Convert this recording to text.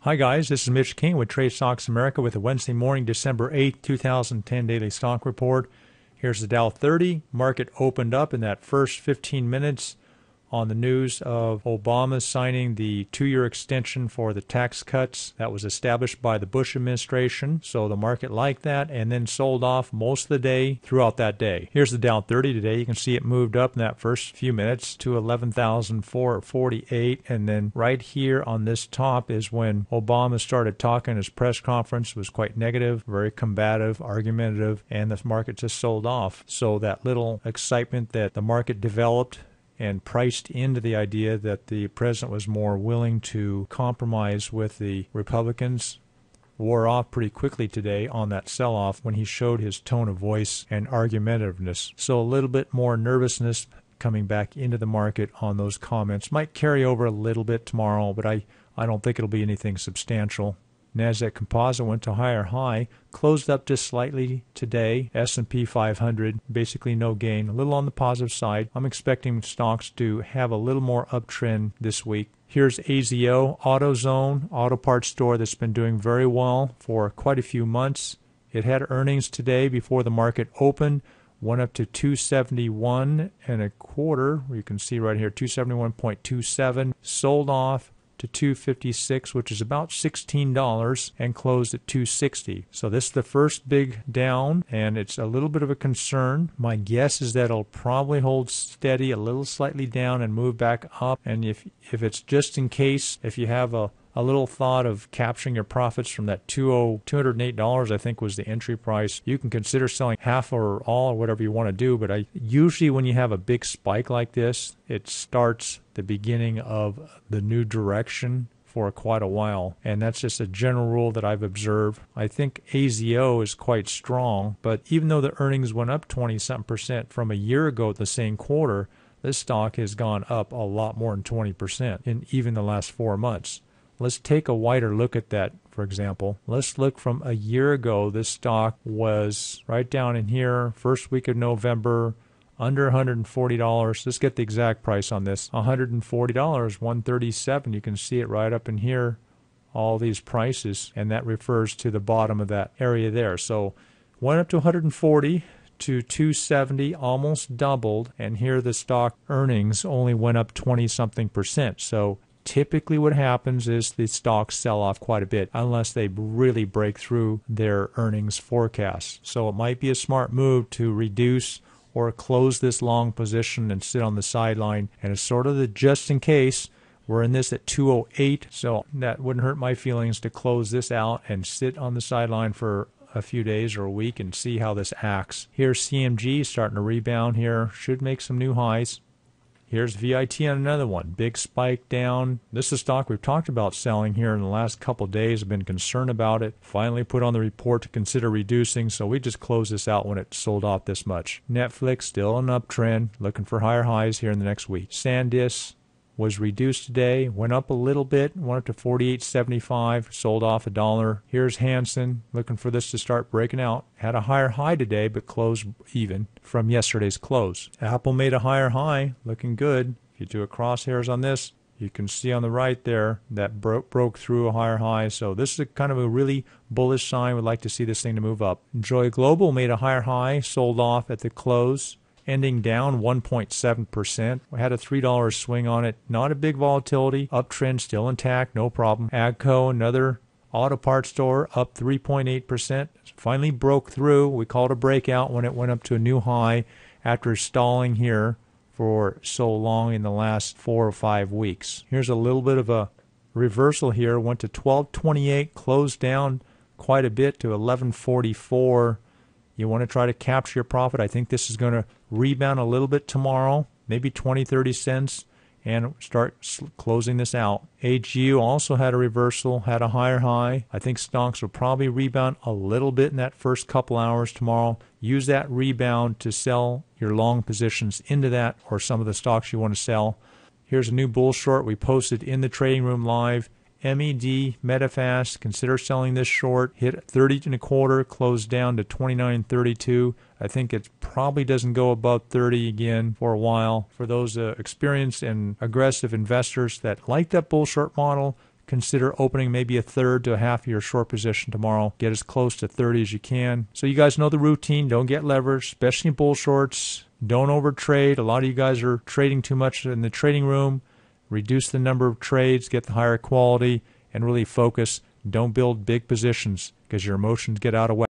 Hi guys, this is Mitch King with Trade Stocks America with the Wednesday morning, December 8th, 2010 daily stock report. Here's the Dow 30. Market opened up in that first 15 minutes on the news of Obama signing the 2-year extension for the tax cuts that was established by the Bush administration. So the market liked that and then sold off most of the day throughout that day. Here's the Dow 30 today. You can see it moved up in that first few minutes to 11,448. And then right here on this top is when Obama started talking. His press conference was quite negative, very combative, argumentative, and the market just sold off. So that little excitement that the market developed and priced into the idea that the president was more willing to compromise with the Republicans wore off pretty quickly today on that sell-off when he showed his tone of voice and argumentativeness. So a little bit more nervousness coming back into the market on those comments. Might carry over a little bit tomorrow, but I don't think it'll be anything substantial. Nasdaq Composite went to higher high, closed up just slightly today. S&P 500, basically no gain, a little on the positive side. I'm expecting stocks to have a little more uptrend this week. Here's AZO, AutoZone, auto parts store that's been doing very well for quite a few months. It had earnings today before the market opened, went up to 271 and a quarter. You can see right here, 271.27, sold off to 256, which is about $16, and closed at 260. So this is the first big down, and it's a little bit of a concern. My guess is that it'll probably hold steady, a little slightly down, and move back up. And if it's just in case, if you have a little thought of capturing your profits from that $208, I think was the entry price, you can consider selling half or all or whatever you want to do. But usually when you have a big spike like this, it starts the beginning of the new direction for quite a while. And that's just a general rule that I've observed. I think AZO is quite strong, but even though the earnings went up 20-something% from a year ago at the same quarter, this stock has gone up a lot more than 20% in even the last 4 months. Let's take a wider look at that, for example. Let's look from a year ago. This stock was right down in here, first week of November, under $140. Let's get the exact price on this. $140, $137. You can see it right up in here, all these prices, and that refers to the bottom of that area there. So went up to 140 to 270, almost doubled, and here the stock earnings only went up 20-something%. So typically what happens is the stocks sell off quite a bit unless they really break through their earnings forecast. So it might be a smart move to reduce or close this long position and sit on the sideline. And it's sort of the just in case. We're in this at 208, so that wouldn't hurt my feelings to close this out and sit on the sideline for a few days or a week and see how this acts. Here's CMG starting to rebound here. Should make some new highs. Here's VIT on another one. Big spike down. This is a stock we've talked about selling here in the last couple of days. I've been concerned about it. Finally put on the report to consider reducing, so we just closed this out when it sold off this much. Netflix still an uptrend, looking for higher highs here in the next week. SanDisk was reduced today, went up a little bit, went up to $48.75, sold off $1. Here's Hansen, looking for this to start breaking out. Had a higher high today, but closed even from yesterday's close. Apple made a higher high, looking good. If you do a crosshairs on this, you can see on the right there that broke through a higher high. So this is a kind of a really bullish sign. We'd like to see this thing to move up. Enjoy Global made a higher high, sold off at the close, ending down 1.7%. We had a $3 swing on it. Not a big volatility. Uptrend still intact, no problem. AGCO, another auto parts store, up 3.8%. Finally broke through. We called a breakout when it went up to a new high after stalling here for so long in the last 4 or 5 weeks. Here's a little bit of a reversal here. Went to 1228, closed down quite a bit to 1144. You want to try to capture your profit. I think this is going to rebound a little bit tomorrow, maybe 20-30 cents, and start closing this out. AGU also had a reversal, had a higher high. I think stocks will probably rebound a little bit in that first couple hours tomorrow. Use that rebound to sell your long positions into that or some of the stocks you want to sell. Here's a new bull short we posted in the trading room live. MED, Medifast, consider selling this short. Hit 30 and a quarter, closed down to 29.32. I think it probably doesn't go above 30 again for a while. For those experienced and aggressive investors that like that bull short model, consider opening maybe a third to a half of your short position tomorrow. Get as close to 30 as you can. So you guys know the routine. Don't get leveraged, especially in bull shorts. Don't overtrade. A lot of you guys are trading too much in the trading room. Reduce the number of trades, get the higher quality, and really focus. Don't build big positions because your emotions get out of whack.